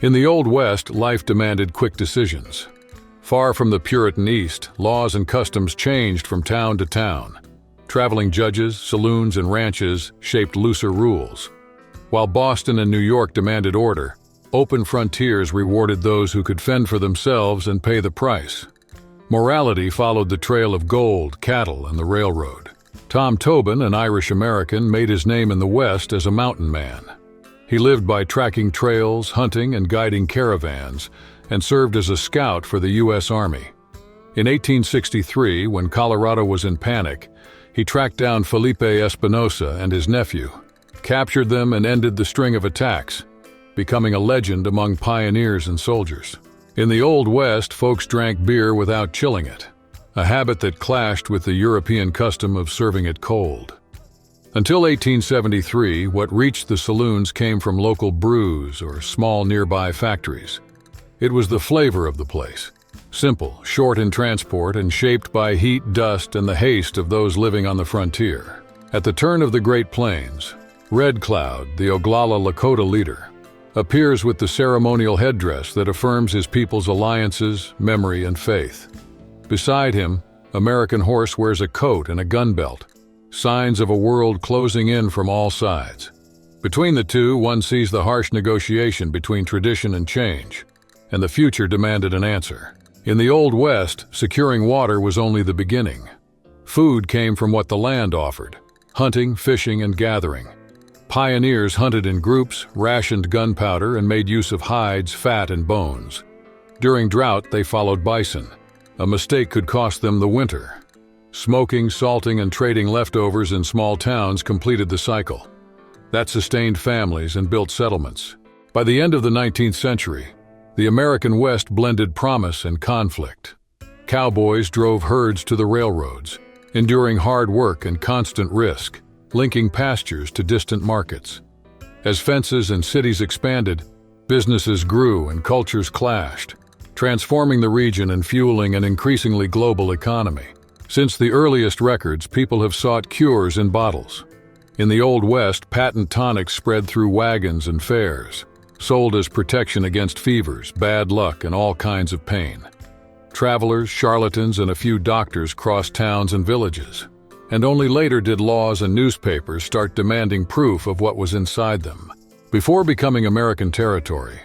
In the Old West, life demanded quick decisions. Far from the Puritan East, laws and customs changed from town to town. Traveling judges, saloons, and ranches shaped looser rules. While Boston and New York demanded order, open frontiers rewarded those who could fend for themselves and pay the price. Morality followed the trail of gold, cattle, and the railroad. Tom Tobin, an Irish-American, made his name in the West as a mountain man. He lived by tracking trails, hunting, and guiding caravans, and served as a scout for the U.S. Army. In 1863, when Colorado was in panic, he tracked down Felipe Espinosa and his nephew, captured them, and ended the string of attacks, becoming a legend among pioneers and soldiers. In the Old West, folks drank beer without chilling it, a habit that clashed with the European custom of serving it cold. Until 1873, what reached the saloons came from local brews or small nearby factories. It was the flavor of the place, simple, short in transport, and shaped by heat, dust, and the haste of those living on the frontier. At the turn of the Great Plains, Red Cloud, the Oglala Lakota leader, appears with the ceremonial headdress that affirms his people's alliances, memory, and faith. Beside him, American Horse wears a coat and a gun belt, signs of a world closing in from all sides. Between the two, one sees the harsh negotiation between tradition and change, and the future demanded an answer. In the Old West, securing water was only the beginning. Food came from what the land offered: hunting, fishing, and gathering. Pioneers hunted in groups, rationed gunpowder, and made use of hides, fat, and bones. During drought, they followed bison. A mistake could cost them the winter. Smoking, salting, and trading leftovers in small towns completed the cycle. That sustained families and built settlements. By the end of the 19th century, the American West blended promise and conflict. Cowboys drove herds to the railroads, enduring hard work and constant risk, linking pastures to distant markets. As fences and cities expanded, businesses grew and cultures clashed, transforming the region and fueling an increasingly global economy. Since the earliest records, people have sought cures in bottles. In the Old West, patent tonics spread through wagons and fairs, sold as protection against fevers, bad luck, and all kinds of pain. Travelers, charlatans, and a few doctors crossed towns and villages, and only later did laws and newspapers start demanding proof of what was inside them. Before becoming American territory,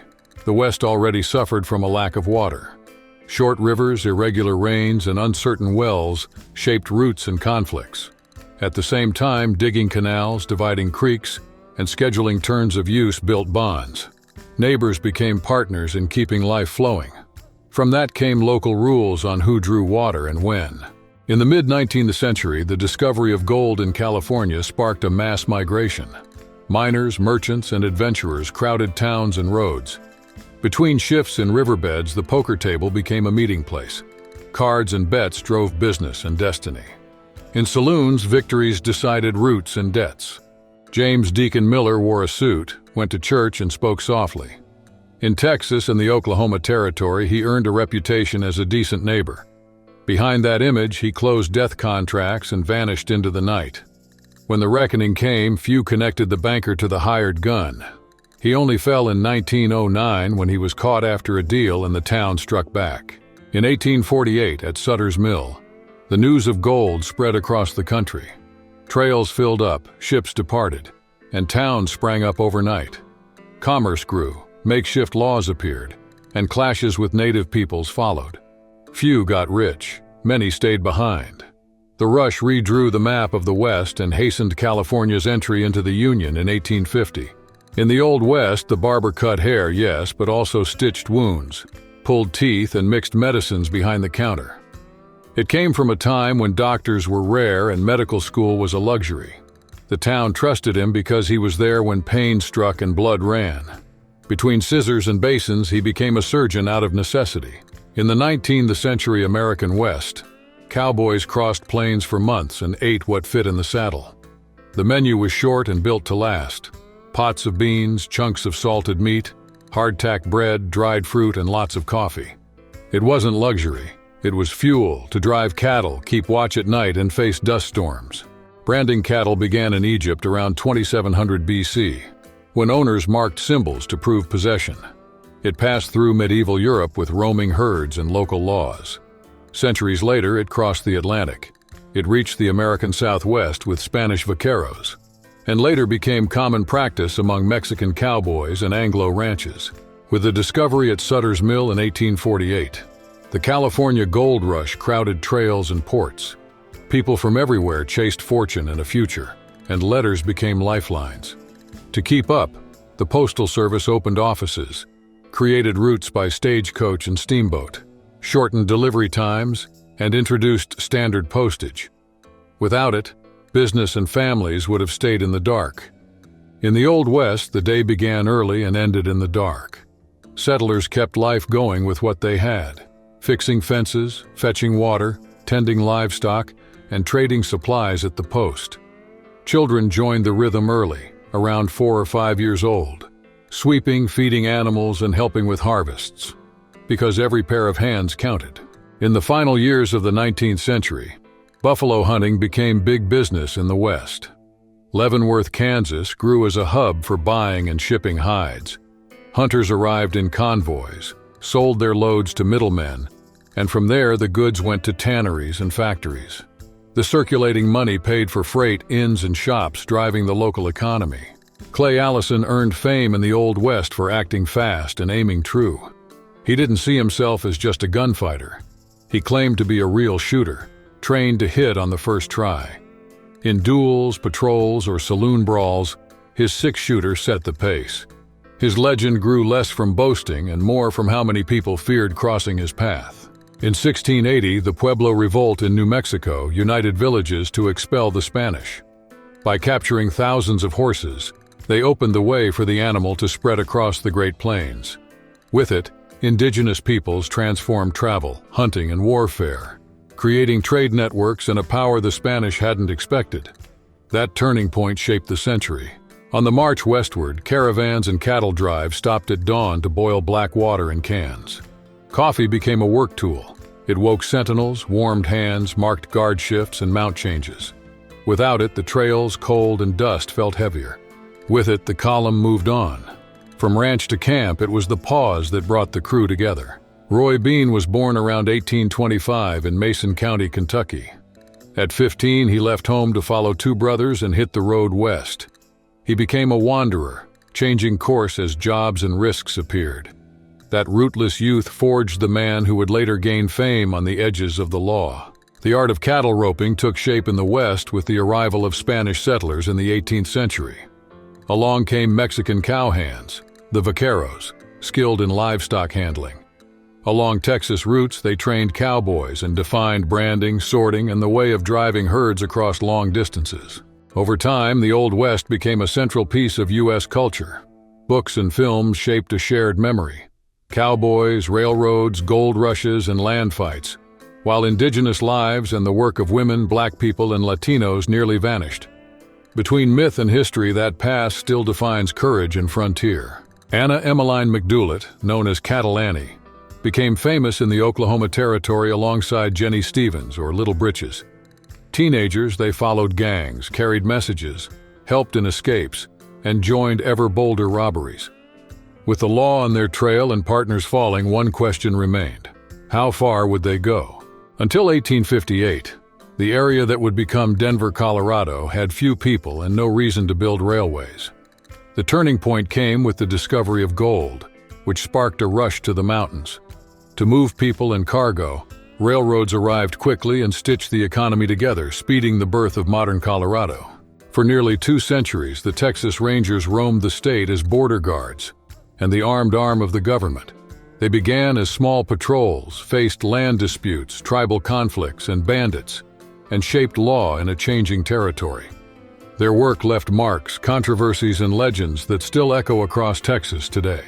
the West already suffered from a lack of water. Short rivers, irregular rains, and uncertain wells shaped routes and conflicts. At the same time, digging canals, dividing creeks, and scheduling turns of use built bonds. Neighbors became partners in keeping life flowing. From that came local rules on who drew water and when. In the mid-19th century, the discovery of gold in California sparked a mass migration. Miners, merchants, and adventurers crowded towns and roads. Between shifts in riverbeds, the poker table became a meeting place. Cards and bets drove business and destiny. In saloons, victories decided routes and debts. James Deacon Miller wore a suit, went to church, and spoke softly. In Texas and the Oklahoma Territory, he earned a reputation as a decent neighbor. Behind that image, he closed death contracts and vanished into the night. When the reckoning came, few connected the banker to the hired gun. He only fell in 1909 when he was caught after a deal and the town struck back. In 1848, at Sutter's Mill, the news of gold spread across the country. Trails filled up, ships departed, and towns sprang up overnight. Commerce grew, makeshift laws appeared, and clashes with native peoples followed. Few got rich, many stayed behind. The rush redrew the map of the West and hastened California's entry into the Union in 1850. In the Old West, the barber cut hair, yes, but also stitched wounds, pulled teeth, and mixed medicines behind the counter. It came from a time when doctors were rare and medical school was a luxury. The town trusted him because he was there when pain struck and blood ran. Between scissors and basins, he became a surgeon out of necessity. In the 19th century American West, cowboys crossed plains for months and ate what fit in the saddle. The menu was short and built to last. Pots of beans, chunks of salted meat, hardtack bread, dried fruit, and lots of coffee. It wasn't luxury. It was fuel to drive cattle, keep watch at night, and face dust storms. Branding cattle began in Egypt around 2700 BC, when owners marked symbols to prove possession. It passed through medieval Europe with roaming herds and local laws. Centuries later, it crossed the Atlantic. It reached the American Southwest with Spanish vaqueros, and later became common practice among Mexican cowboys and Anglo ranches. With the discovery at Sutter's Mill in 1848, the California gold rush crowded trails and ports. People from everywhere chased fortune and a future, and letters became lifelines. To keep up, the Postal Service opened offices, created routes by stagecoach and steamboat, shortened delivery times, and introduced standard postage. Without it, business and families would have stayed in the dark. In the Old West, the day began early and ended in the dark. Settlers kept life going with what they had, fixing fences, fetching water, tending livestock, and trading supplies at the post. Children joined the rhythm early, around 4 or 5 years old, sweeping, feeding animals, and helping with harvests, because every pair of hands counted. In the final years of the 19th century, buffalo hunting became big business in the West. Leavenworth, Kansas grew as a hub for buying and shipping hides. Hunters arrived in convoys, sold their loads to middlemen, and from there the goods went to tanneries and factories. The circulating money paid for freight, inns, and shops, driving the local economy. Clay Allison earned fame in the Old West for acting fast and aiming true. He didn't see himself as just a gunfighter. He claimed to be a real shooter, trained to hit on the first try. In duels, patrols, or saloon brawls, his six-shooter set the pace. His legend grew less from boasting and more from how many people feared crossing his path. In 1680, the Pueblo Revolt in New Mexico united villages to expel the Spanish. By capturing thousands of horses, they opened the way for the animal to spread across the Great Plains. With it, indigenous peoples transformed travel, hunting, and warfare, creating trade networks and a power the Spanish hadn't expected. That turning point shaped the century. On the march westward, caravans and cattle drives stopped at dawn to boil black water in cans. Coffee became a work tool. It woke sentinels, warmed hands, marked guard shifts, and mount changes. Without it, the trails, cold, and dust felt heavier. With it, the column moved on. From ranch to camp, it was the pause that brought the crew together. Roy Bean was born around 1825 in Mason County, Kentucky. At 15, he left home to follow two brothers and hit the road west. He became a wanderer, changing course as jobs and risks appeared. That rootless youth forged the man who would later gain fame on the edges of the law. The art of cattle roping took shape in the West with the arrival of Spanish settlers in the 18th century. Along came Mexican cowhands, the vaqueros, skilled in livestock handling. Along Texas routes, they trained cowboys and defined branding, sorting, and the way of driving herds across long distances. Over time, the Old West became a central piece of U.S. culture. Books and films shaped a shared memory. Cowboys, railroads, gold rushes, and land fights, while indigenous lives and the work of women, black people, and Latinos nearly vanished. Between myth and history, that past still defines courage and frontier. Anna Emmeline McDoulet, known as Cattle Annie, became famous in the Oklahoma Territory alongside Jenny Stevens, or Little Britches. Teenagers, they followed gangs, carried messages, helped in escapes, and joined ever bolder robberies. With the law on their trail and partners falling, one question remained: how far would they go? Until 1858, the area that would become Denver, Colorado, had few people and no reason to build railways. The turning point came with the discovery of gold, which sparked a rush to the mountains. To move people and cargo, railroads arrived quickly and stitched the economy together, speeding the birth of modern Colorado. For nearly 2 centuries, the Texas Rangers roamed the state as border guards and the armed arm of the government. They began as small patrols, faced land disputes, tribal conflicts, and bandits, and shaped law in a changing territory. Their work left marks, controversies, and legends that still echo across Texas today.